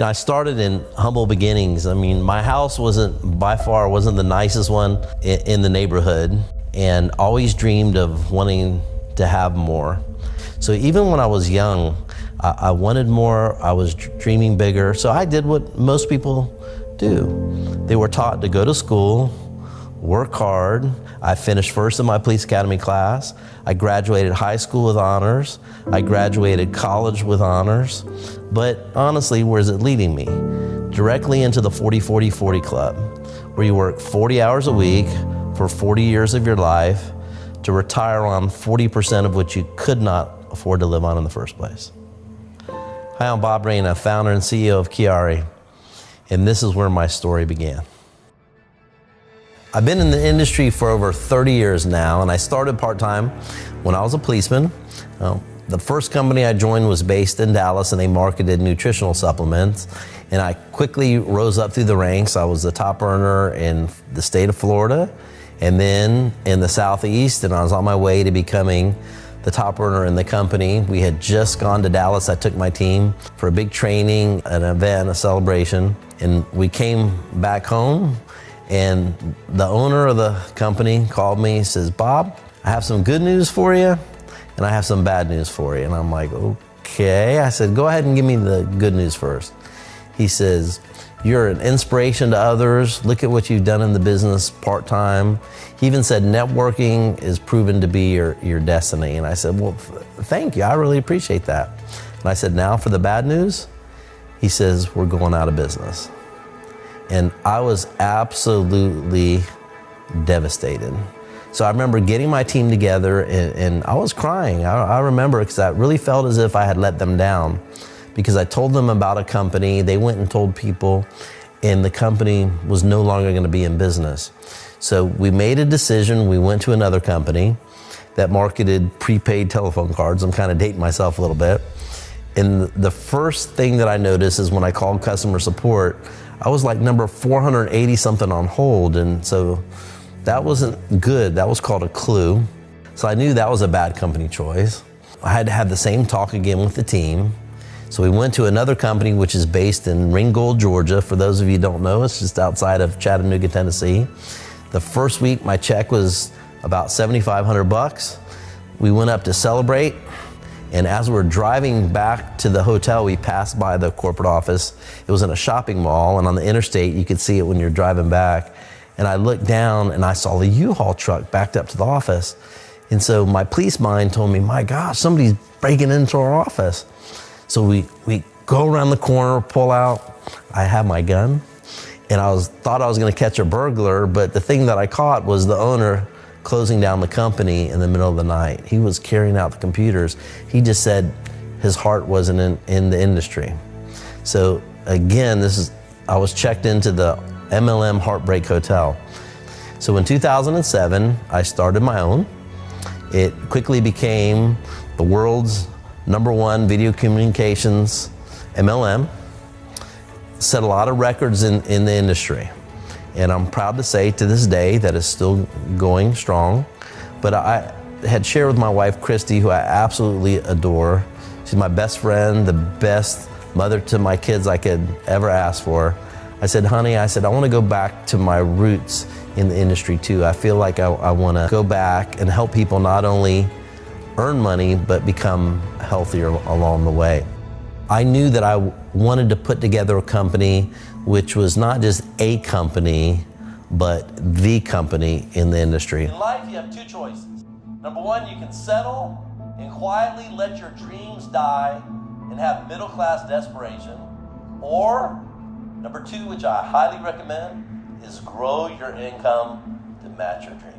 I started in humble beginnings. I mean, my house by far wasn't the nicest one in the neighborhood, and always dreamed of wanting to have more. So even when I was young, I wanted more, I was dreaming bigger. So I did what most people do. They were taught to go to school, work hard. I finished first in my police academy class. I graduated high school with honors. I graduated college with honors. But honestly, where is it leading me? Directly into the 40-40-40 club, where you work 40 hours a week for 40 years of your life to retire on 40% of what you could not afford to live on in the first place. Hi, I'm Bob Reyna, founder and CEO of QuiAri, and this is where my story began. I've been in the industry for over 30 years now, and I started part-time when I was a policeman. The first company I joined was based in Dallas, and they marketed nutritional supplements. And I quickly rose up through the ranks. I was the top earner in the state of Florida, and then in the Southeast, and I was on my way to becoming the top earner in the company. We had just gone to Dallas. I took my team for a big training, an event, a celebration, and we came back home, and the owner of the company called me. He says, "Bob, I have some good news for you, and I have some bad news for you." And I'm like, okay. I said, "Go ahead and give me the good news first." He says, "You're an inspiration to others. Look at what you've done in the business part-time." He even said, "Networking is proven to be your destiny." And I said, "Well, thank you. I really appreciate that." And I said, "Now for the bad news." He says, "We're going out of business." And I was absolutely devastated. So I remember getting my team together, and I was crying. I remember, because I really felt as if I had let them down, because I told them about a company. They went and told people, and the company was no longer going to be in business. So we made a decision. We went to another company that marketed prepaid telephone cards. I'm kind of dating myself a little bit. And the first thing that I noticed is when I called customer support, I was like number 480 something on hold. And so that wasn't good. That was called a clue. So I knew that was a bad company choice. I had to have the same talk again with the team. So we went to another company which is based in Ringgold, Georgia. For those of you who don't know, it's just outside of Chattanooga, Tennessee. The first week my check was about $7,500. We went up to celebrate, and as we're driving back to the hotel, we passed by the corporate office. It was in a shopping mall, and on the interstate you could see it when you're driving back. And I looked down and I saw the U-Haul truck backed up to the office. And so my police mind told me, my gosh, somebody's breaking into our office. So we go around the corner, pull out. I have my gun, and thought I was going to catch a burglar, but the thing that I caught was the owner closing down the company in the middle of the night. He was carrying out the computers. He just said his heart wasn't in the industry. So again, I was checked into the MLM Heartbreak Hotel. So in 2007, I started my own. It quickly became the world's #1 video communications MLM. Set a lot of records in the industry. And I'm proud to say to this day that it's still going strong. But I had shared with my wife, Christy, who I absolutely adore. She's my best friend, the best mother to my kids I could ever ask for. I said, honey, I want to go back to my roots in the industry too. I feel like I want to go back and help people not only earn money, but become healthier along the way. I knew that I wanted to put together a company which was not just a company, but the company in the industry. In life, you have two choices. Number one, you can settle and quietly let your dreams die and have middle-class desperation. Or, number two, which I highly recommend, is grow your income to match your dreams.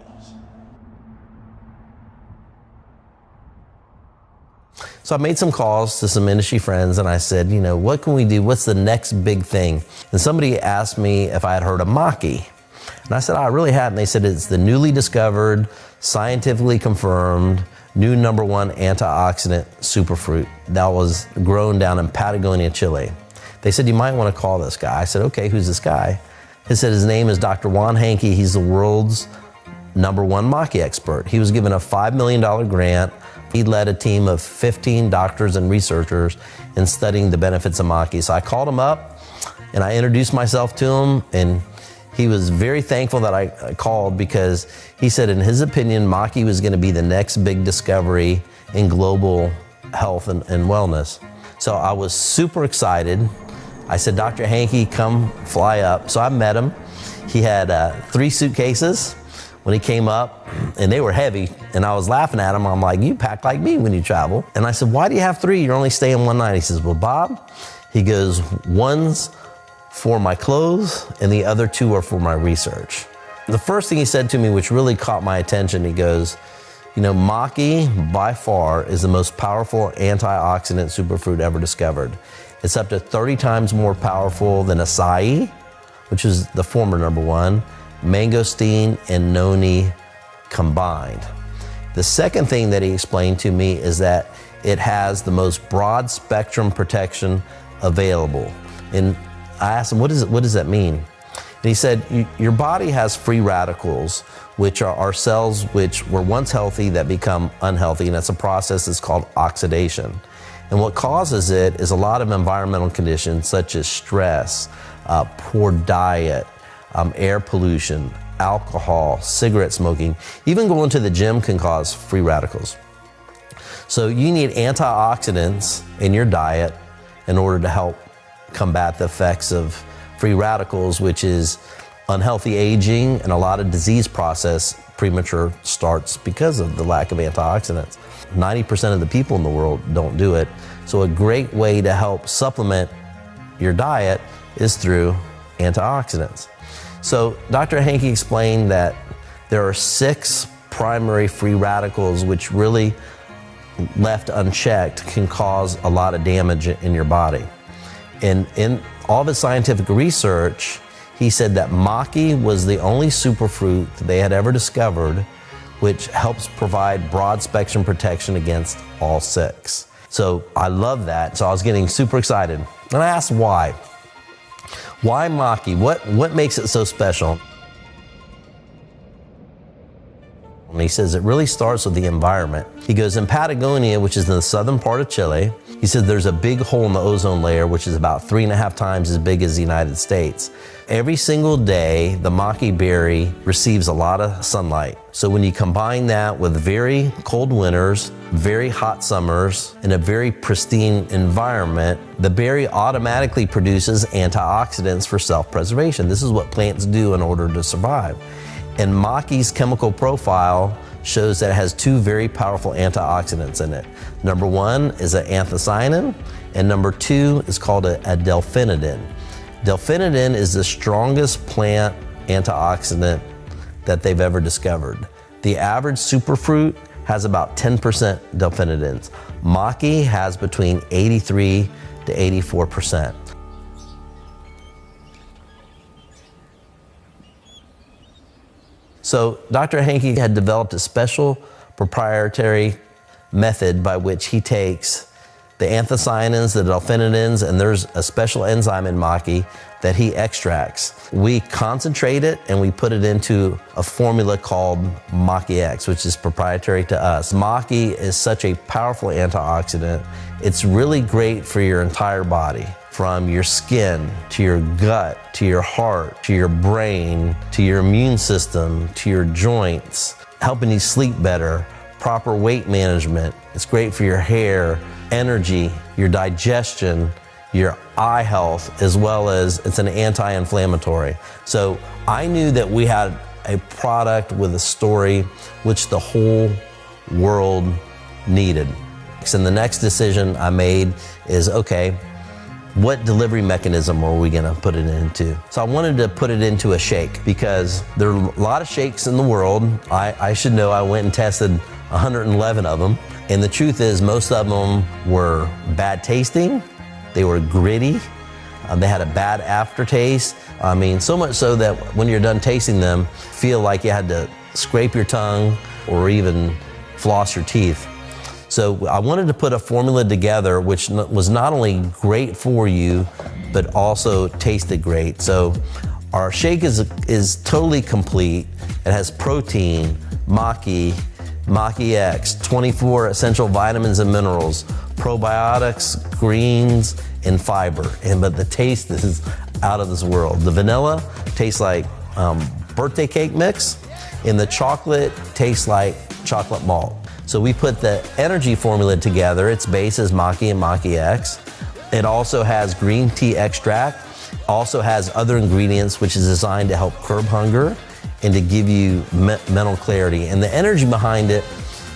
So I made some calls to some industry friends, and I said, what can we do? What's the next big thing? And somebody asked me if I had heard of Maki. And I said, I really hadn't. They said, it's the newly discovered, scientifically confirmed, new #1 antioxidant superfruit that was grown down in Patagonia, Chile. They said, you might want to call this guy. I said, okay, who's this guy? He said his name is Dr. Juan Hankey. He's the world's #1 Maki expert. He was given a $5 million grant. He led a team of 15 doctors and researchers in studying the benefits of Maki. So I called him up. And I introduced myself to him, and he was very thankful that I called, because he said in his opinion, Maki was going to be the next big discovery in global health and wellness. So I was super excited. I said, Dr. Hankey, come fly up. So I met him. He had 3 suitcases when he came up, and they were heavy. And I was laughing at him. I'm like, you pack like me when you travel. And I said, why do you have 3? You're only staying one night. He says, well, Bob, he goes, one's for my clothes, and the other 2 are for my research. The first thing he said to me, which really caught my attention, he goes, you know, Maki by far is the most powerful antioxidant superfruit ever discovered. It's up to 30 times more powerful than acai, which is the former #1, mangosteen and noni combined. The second thing that he explained to me is that it has the most broad spectrum protection available. And I asked him, what does that mean? And he said, your body has free radicals, which are our cells which were once healthy that become unhealthy, and that's a process that's called oxidation. And what causes it is a lot of environmental conditions such as stress, poor diet, air pollution, alcohol, cigarette smoking. Even going to the gym can cause free radicals. So you need antioxidants in your diet in order to help combat the effects of free radicals, which is unhealthy aging and a lot of disease process premature starts because of the lack of antioxidants. 90% of the people in the world don't do it. So a great way to help supplement your diet is through antioxidants. So Dr. Hankey explained that there are 6 primary free radicals which really, left unchecked, can cause a lot of damage in your body. And in all of his scientific research, he said that Maki was the only superfruit that they had ever discovered which helps provide broad spectrum protection against all 6. So I love that. So I was getting super excited. And I asked why. Why Maki? What makes it so special? And he says it really starts with the environment. He goes, in Patagonia, which is in the southern part of Chile, he said there's a big hole in the ozone layer, which is about 3.5 times as big as the United States. Every single day, the maki berry receives a lot of sunlight. So when you combine that with very cold winters, very hot summers, and a very pristine environment, the berry automatically produces antioxidants for self-preservation. This is what plants do in order to survive. And maki's chemical profile shows that it has 2 very powerful antioxidants in it. Number 1 is an anthocyanin, and number 2 is called a delphinidin. Delphinidin is the strongest plant antioxidant that they've ever discovered. The average superfruit has about 10% delphinidins. Maki has between 83 to 84%. So Dr. Hankey had developed a special proprietary method by which he takes the anthocyanins, the delphinidins, and there's a special enzyme in maki that he extracts. We concentrate it and we put it into a formula called Maki X, which is proprietary to us. Maki is such a powerful antioxidant. It's really great for your entire body, from your skin, to your gut, to your heart, to your brain, to your immune system, to your joints, helping you sleep better, proper weight management. It's great for your hair, energy, your digestion, your eye health, as well as it's an anti-inflammatory. So I knew that we had a product with a story which the whole world needed. And the next decision I made is, okay, what delivery mechanism are we gonna put it into? So I wanted to put it into a shake because there are a lot of shakes in the world. I should know, I went and tested 111 of them. And the truth is most of them were bad tasting, they were gritty, they had a bad aftertaste. I mean, so much so that when you're done tasting them, feel like you had to scrape your tongue or even floss your teeth. So I wanted to put a formula together which was not only great for you, but also tasted great. So our shake is totally complete. It has protein, Maki X, 24 essential vitamins and minerals, probiotics, greens, and fiber. But the taste is out of this world. The vanilla tastes like birthday cake mix, and the chocolate tastes like chocolate malt. So we put the energy formula together. Its base is Maki and Maki X. It also has green tea extract, also has other ingredients which is designed to help curb hunger and to give you mental clarity. And the energy behind it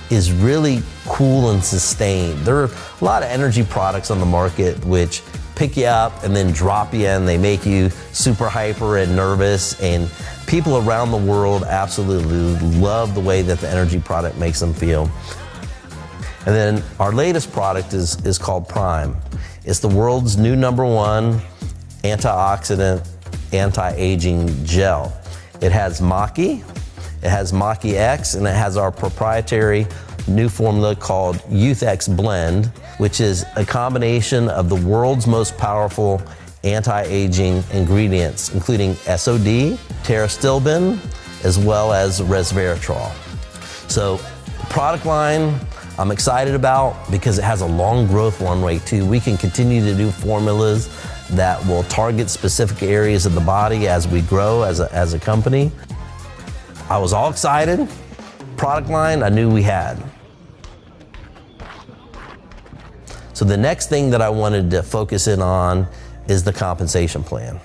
is really cool and sustained. There are a lot of energy products on the market which pick you up and then drop you in. They make you super hyper and nervous, and people around the world absolutely love the way that the energy product makes them feel. And then our latest product is called Prime. It's the world's new #1 antioxidant, anti-aging gel. It has Maki, it has Maki X, and it has our proprietary new formula called Youth X Blend, which is a combination of the world's most powerful anti-aging ingredients, including SOD, pterostilbene, as well as resveratrol. So the product line I'm excited about because it has a long growth runway too. We can continue to do formulas that will target specific areas of the body as we grow as a company. I was all excited. Product line I knew we had. So the next thing that I wanted to focus in on is the compensation plan.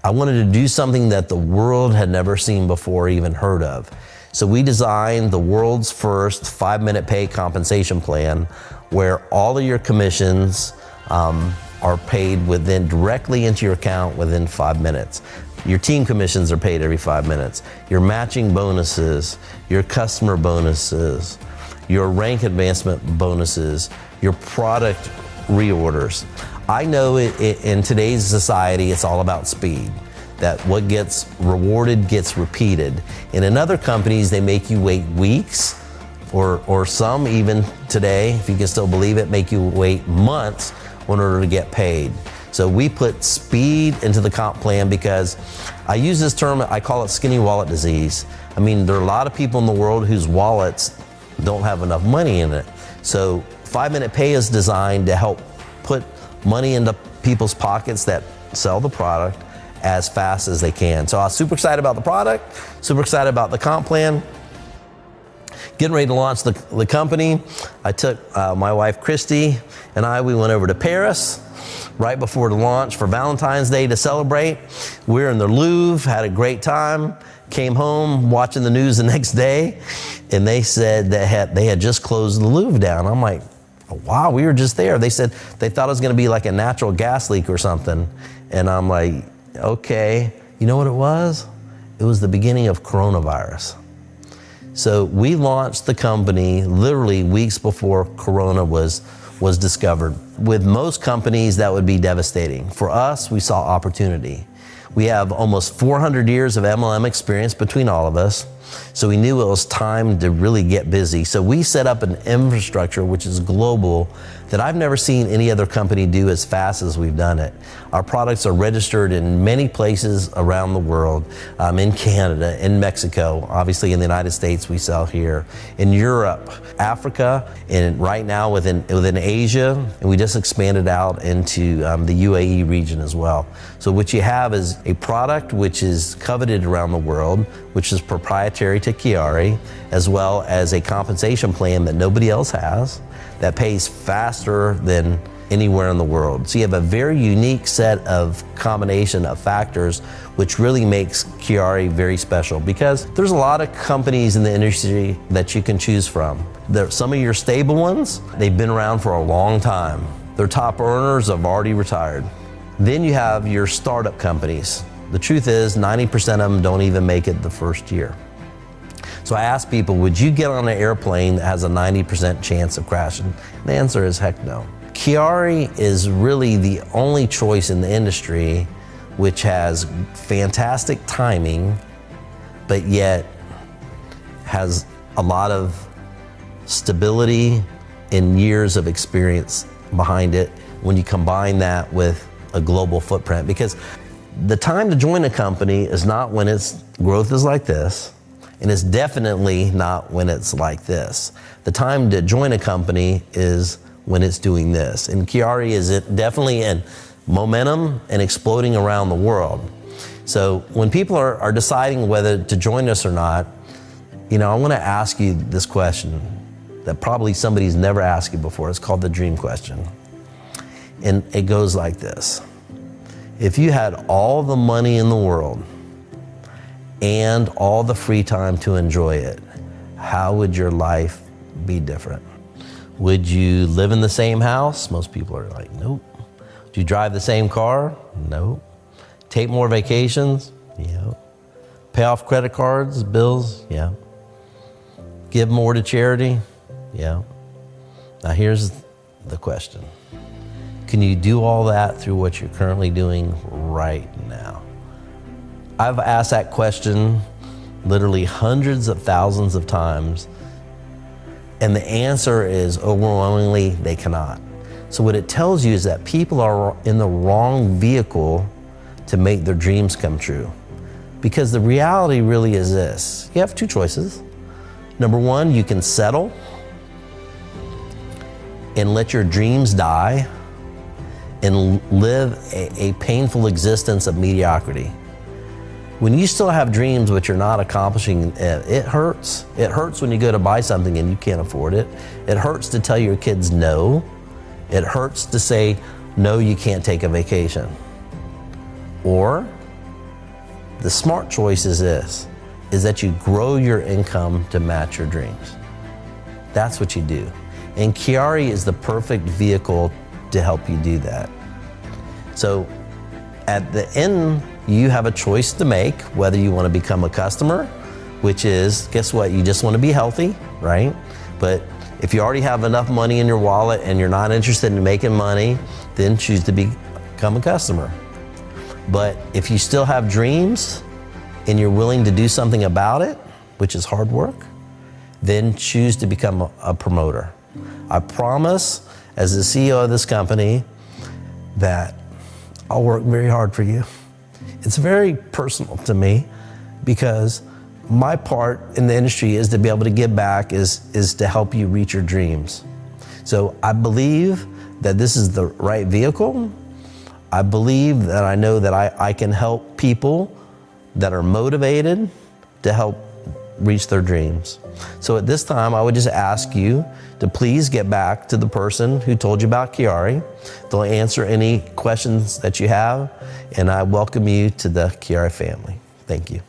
I wanted to do something that the world had never seen before or even heard of. So we designed the world's first 5-minute pay compensation plan where all of your commissions are paid directly into your account within 5 minutes. Your team commissions are paid every 5 minutes. Your matching bonuses, your customer bonuses, your rank advancement bonuses, your product reorders. I know in today's society, it's all about speed, that what gets rewarded gets repeated. And in other companies, they make you wait weeks, or some even today, if you can still believe it, make you wait months in order to get paid. So we put speed into the comp plan because I use this term, I call it skinny wallet disease. I mean, there are a lot of people in the world whose wallets don't have enough money in it. So 5-minute pay is designed to help put money into people's pockets that sell the product as fast as they can. So I was super excited about the product, super excited about the comp plan. Getting ready to launch the company, I took my wife Christy and we went over to Paris right before the launch for Valentine's Day to celebrate. We were in the Louvre, had a great time, came home watching the news the next day, and they said that they had just closed the Louvre down. I'm like, wow, we were just there. They said they thought it was gonna be like a natural gas leak or something. And I'm like, okay, you know what it was? It was the beginning of coronavirus. So we launched the company literally weeks before Corona was discovered. With most companies, that would be devastating. For us, we saw opportunity. We have almost 400 years of MLM experience between all of us, so we knew it was time to really get busy. So we set up an infrastructure which is global that I've never seen any other company do as fast as we've done it. Our products are registered in many places around the world, in Canada, in Mexico, obviously in the United States we sell here, in Europe, Africa, and right now within Asia, and we just expanded out into the UAE region as well. So what you have is a product which is coveted around the world, which is proprietary to QuiAri, as well as a compensation plan that nobody else has, that pays faster than anywhere in the world. So you have a very unique set of combination of factors which really makes QuiAri very special, because there's a lot of companies in the industry that you can choose from. Some of your stable ones, they've been around for a long time. Their top earners have already retired. Then you have your startup companies. The truth is 90% of them don't even make it the first year. So I asked people, would you get on an airplane that has a 90% chance of crashing? And the answer is heck no. QuiAri is really the only choice in the industry which has fantastic timing, but yet has a lot of stability and years of experience behind it when you combine that with a global footprint. Because the time to join a company is not when its growth is like this, and it's definitely not when it's like this. The time to join a company is when it's doing this. And QuiAri is definitely in momentum and exploding around the world. So when people are deciding whether to join us or not, I want to ask you this question that probably somebody's never asked you before. It's called the dream question. And it goes like this. If you had all the money in the world and all the free time to enjoy it, how would your life be different? Would you live in the same house? Most people are like, nope. Do you drive the same car? Nope. Take more vacations? Yeah. Pay off credit cards, bills? Yeah. Give more to charity? Yeah. Now here's the question. Can you do all that through what you're currently doing right now? I've asked that question literally hundreds of thousands of times, and the answer is overwhelmingly they cannot. So what it tells you is that people are in the wrong vehicle to make their dreams come true. Because the reality really is this. You have two choices. Number one, you can settle and let your dreams die and live a painful existence of mediocrity. When you still have dreams but you're not accomplishing it, it hurts. It hurts when you go to buy something and you can't afford it. It hurts to tell your kids no. It hurts to say, no, you can't take a vacation. Or the smart choice is this, is that you grow your income to match your dreams. That's what you do. And QuiAri is the perfect vehicle to help you do that. So at the end, you have a choice to make whether you want to become a customer, which is, guess what? You just want to be healthy, right? But if you already have enough money in your wallet and you're not interested in making money, then choose to become a customer. But if you still have dreams and you're willing to do something about it, which is hard work, then choose to become a promoter. I promise, as the CEO of this company, that I'll work very hard for you. It's very personal to me because my part in the industry is to be able to give back, is to help you reach your dreams. So I believe that this is the right vehicle. I believe that I know that I can help people that are motivated to help reach their dreams. So at this time, I would just ask you to please get back to the person who told you about QuiAri. They'll answer any questions that you have, and I welcome you to the QuiAri family. Thank you.